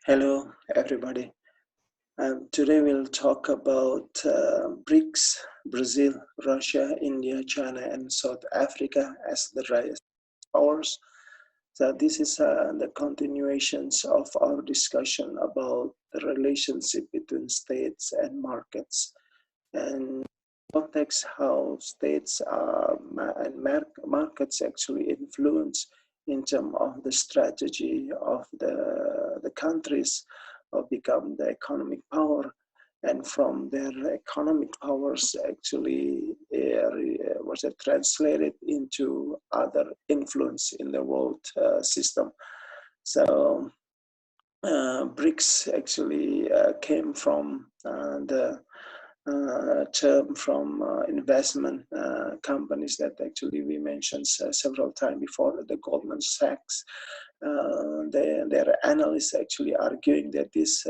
Hello, everybody. Today we'll talk about BRICS, Brazil, Russia, India, China, and South Africa as the rising powers. So this is the continuations of our discussion about the relationship between states and markets, and context how states and markets actually influence in terms of the strategy of the countries of become the economic power, and from their economic powers actually was it translated into other influence in the world system. So BRICS actually came from the term from investment companies that actually we mentioned several times before, the Goldman Sachs. Their analysts actually arguing that these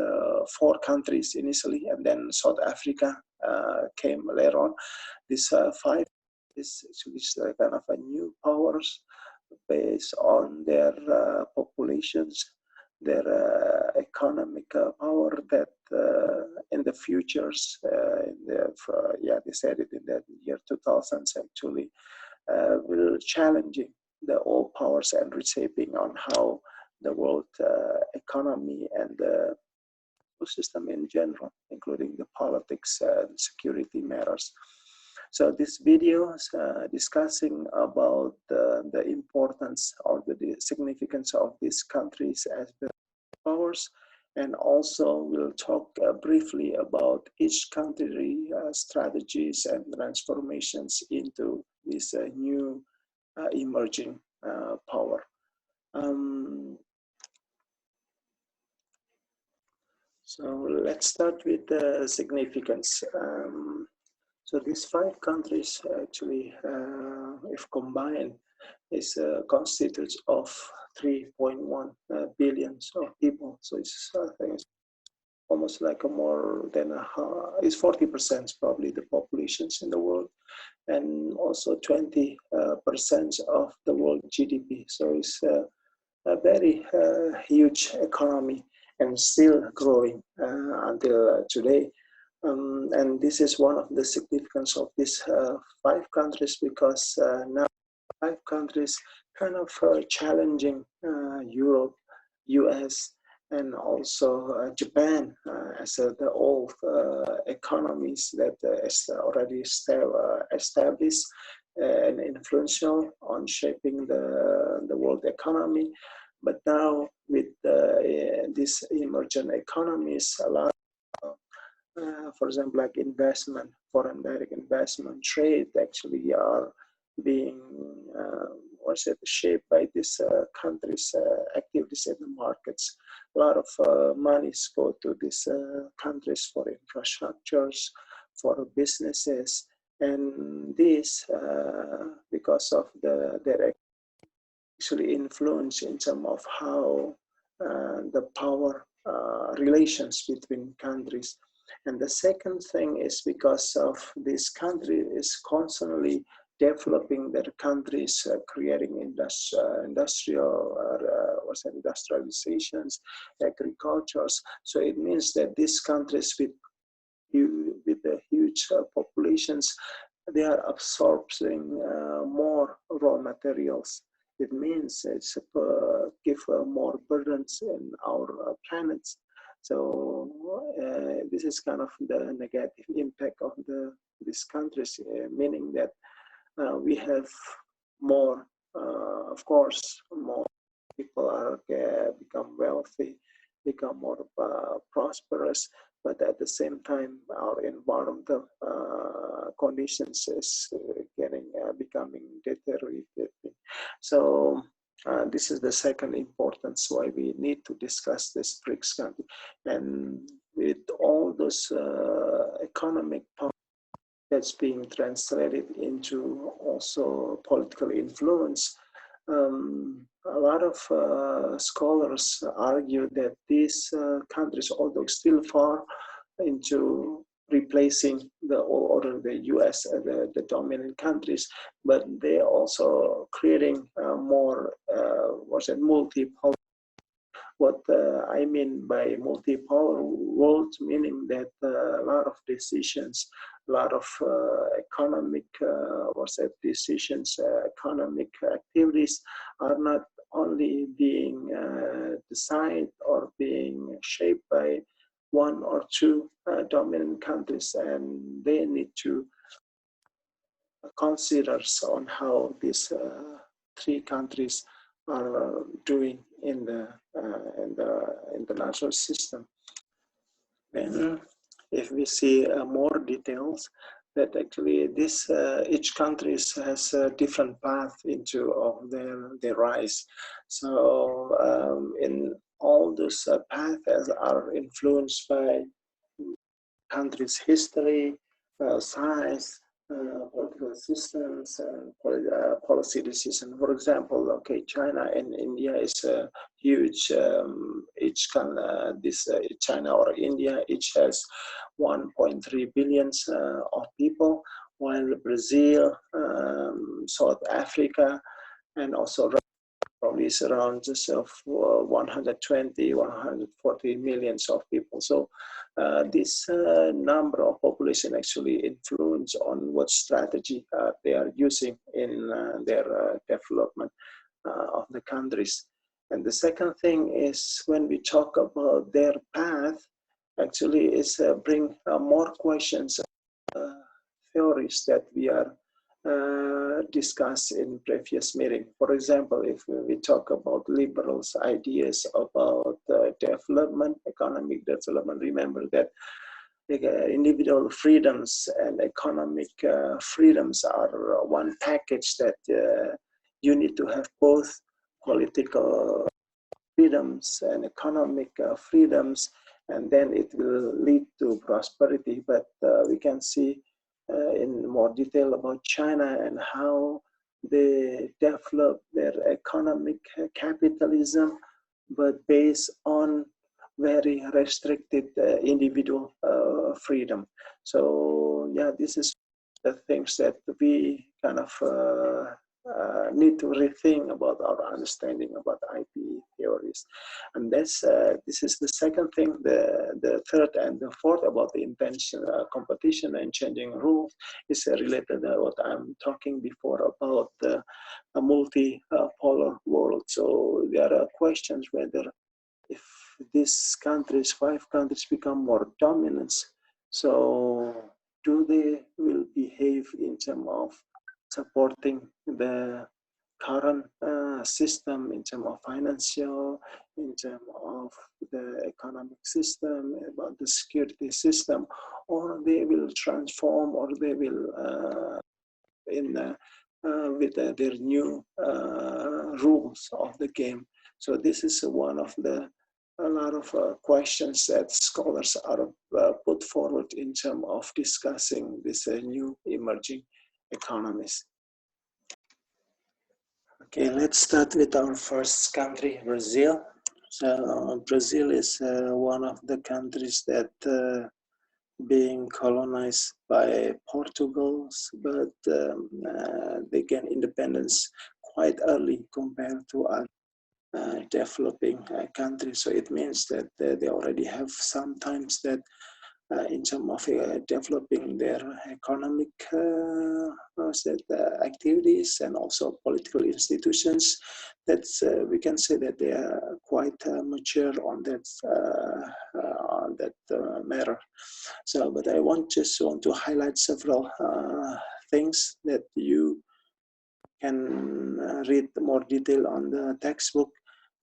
four countries initially, and then South Africa came later on. These five is actually kind of a new powers based on their populations, their economic power that in the futures, they said it in the year 2000s actually, will challenging the old powers and reshaping on how the world economy and the system in general, including the politics and security matters. So this video is discussing about the importance or the significance of these countries as the powers, and also we'll talk briefly about each country strategies and transformations into this new emerging power. So let's start with the significance. So these five countries actually, if combined, is constitutes of 3.1 billion of people. So it's, I think it's almost like a more than a half, it's 40% probably the populations in the world, and also 20% of the world GDP. So it's a very huge economy and still growing until today. And this is one of the significance of these five countries, because now five countries kind of challenging Europe, US, and also Japan as the old economies that already established and influential on shaping the world economy. But now with these emerging economies, a lot for example, like investment, foreign direct investment, trade actually are being shaped by these countries' activities in the markets. A lot of monies go to these countries for infrastructures, for businesses, and this because of their actually influence in terms of how the power relations between countries. And the second thing is because of this country is constantly developing their countries, creating industrializations, agricultures. So it means that these countries with the huge populations, they are absorbing more raw materials. It means it's give more burdens in our planets. So this is kind of the negative impact of these countries, meaning that we have more, of course, more people are become wealthy, become more prosperous, but at the same time, our environmental conditions is becoming deteriorated. So this is the second importance why we need to discuss this BRICS country. And with all those economic power that's being translated into also political influence, a lot of scholars argue that these countries, although still far into replacing the US as the dominant countries, but they're also creating more multipolar what I mean by multipolar world, meaning that a lot of decisions, a lot of economic decisions, economic activities are not only being decided or being shaped by one or two dominant countries, and they need to consider on how these three countries are doing in the international system. And if we see more details, that actually this each country has a different path into of their rise. So in all those paths are influenced by country's history, size, political systems, and policy decision. For example, okay, China and India is a huge. Each China or India each has 1.3 billion of people, while Brazil, South Africa, and also probably is around just of 120, 140 millions of people. So this number of population actually influence on what strategy they are using in their development of the countries. And the second thing is when we talk about their path, actually is bring more questions, theories that we are discussed in previous meeting. For example, if we talk about liberals' ideas about development, economic development, remember that individual freedoms and economic freedoms are one package that you need to have both political freedoms and economic freedoms, and then it will lead to prosperity. But we can see in more detail about China and how they develop their economic capitalism, but based on very restricted individual freedom. So yeah, this is the things that we kind of need to rethink about our understanding about IP theories. And this is the second thing. The third and the fourth about the intention, competition and changing rules is related to what I'm talking before about a multipolar world. So there are questions whether if these countries, 5 countries, become more dominant, so do they will behave in terms of supporting the current system, in terms of financial, in terms of the economic system, about the security system, or they will transform, or they will with their new rules of the game. So this is one of a lot of questions that scholars are put forward in terms of discussing this new emerging economies. Okay, let's start with our first country, Brazil. So Brazil is one of the countries that being colonized by Portugal, but they gain independence quite early compared to other developing countries. So it means that they already have sometimes that in terms of developing their economic activities and also political institutions, that's we can say that they are quite mature on that matter. So, but I just want to highlight several things that you can read more detail on the textbook.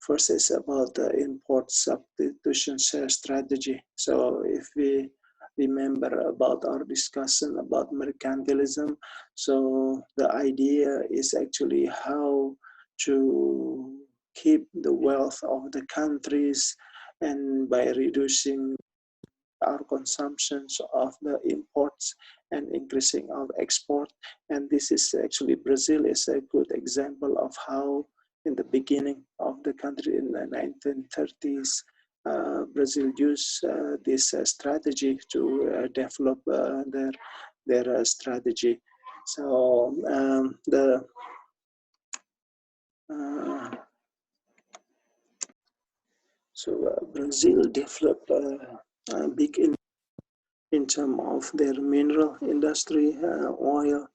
First is about the import substitution strategy. So if we remember about our discussion about mercantilism, so the idea is actually how to keep the wealth of the countries, and by reducing our consumptions of the imports and increasing our export. And this is actually, Brazil is a good example of how in the beginning of the country in the 1930s, Brazil used this strategy to develop their strategy. So So Brazil developed a big in terms of their mineral industry, oil,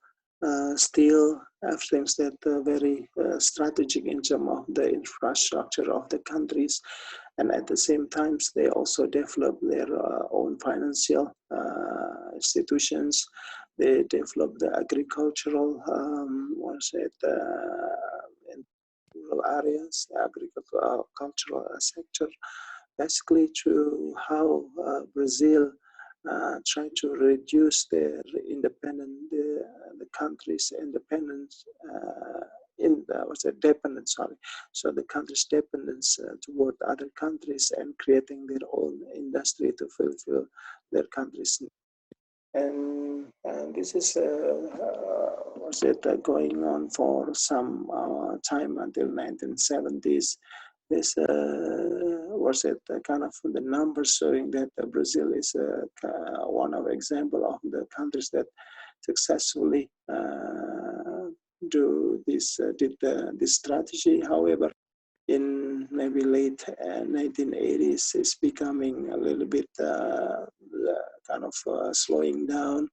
steel, things that are very strategic in terms of the infrastructure of the countries. And at the same time, they also develop their own financial institutions. They develop the agricultural, in rural areas, agricultural sector, basically to how Brazil try to reduce their the country's independence dependence, sorry. So the country's dependence toward other countries and creating their own industry to fulfill their country's needs. And this is going on for some time until 1970s. This kind of the numbers showing that Brazil is one of example of the countries that successfully did this strategy. However, in maybe late 1980s, it's becoming a little bit kind of slowing down,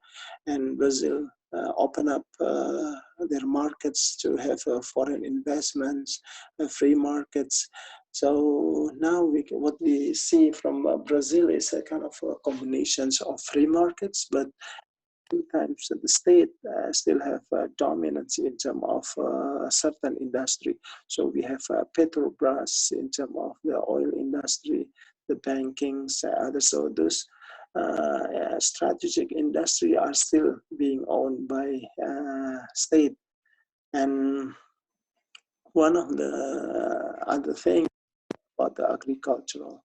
and Brazil open up their markets to have foreign investments, free markets. So now what we see from Brazil is a kind of combinations of free markets, but sometimes the state still have dominance in terms of certain industry. So we have Petrobras in terms of the oil industry, the banking, others. So those strategic industry are still being owned by state. And one of the other things about the agricultural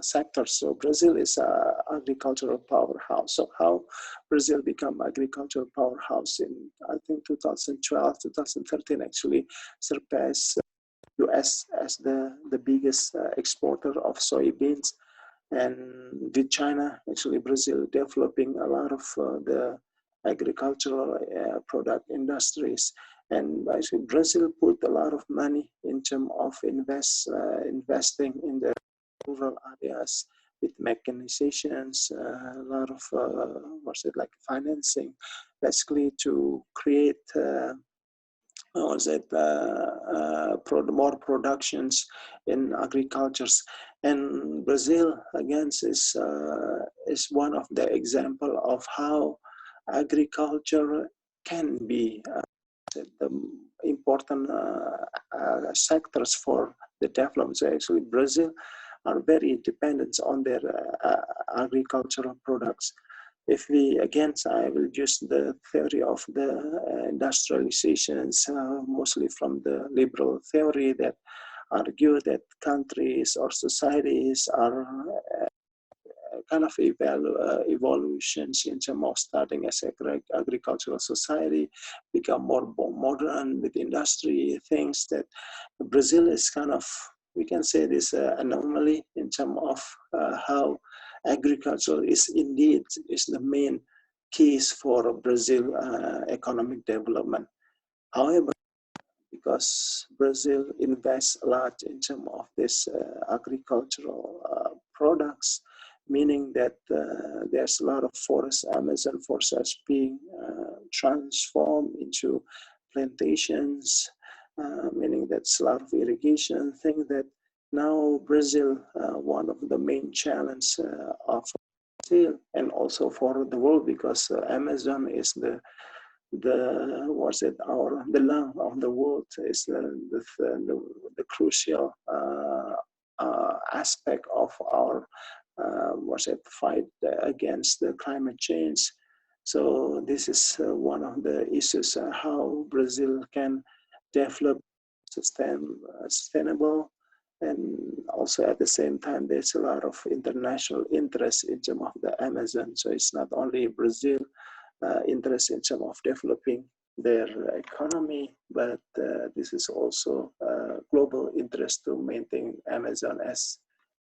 sector. So Brazil is an agricultural powerhouse. So how Brazil become agricultural powerhouse in, I think, 2012, 2013 actually surpassed US as the biggest exporter of soybeans. And with China, actually Brazil developing a lot of the agricultural product industries. And actually Brazil put a lot of money in terms of investing in the rural areas with mechanizations, a lot of financing, basically to create more productions in agricultures. And Brazil again is one of the example of how agriculture can be the important sectors for the development. So actually Brazil are very dependent on their agricultural products. If we, again, I will use the theory of the industrializations, mostly from the liberal theory that argue that countries or societies are kind of evolutions in terms of starting as agricultural society, become more modern with industry, things that Brazil is kind of, we can say this anomaly in terms of how agriculture is indeed is the main keys for Brazil economic development. However, because Brazil invests a lot in terms of this agricultural products, meaning that there's a lot of forest, Amazon forests being transformed into plantations, meaning that's a lot of irrigation, thing that now Brazil, one of the main challenges of Brazil and also for the world, because Amazon is the lung of the world, is the crucial aspect of our fight against the climate change. So this is one of the issues how Brazil can develop sustainable, and also at the same time there's a lot of international interest in terms of the Amazon. So it's not only Brazil interest in terms of developing their economy, but this is also global interest to maintain Amazon as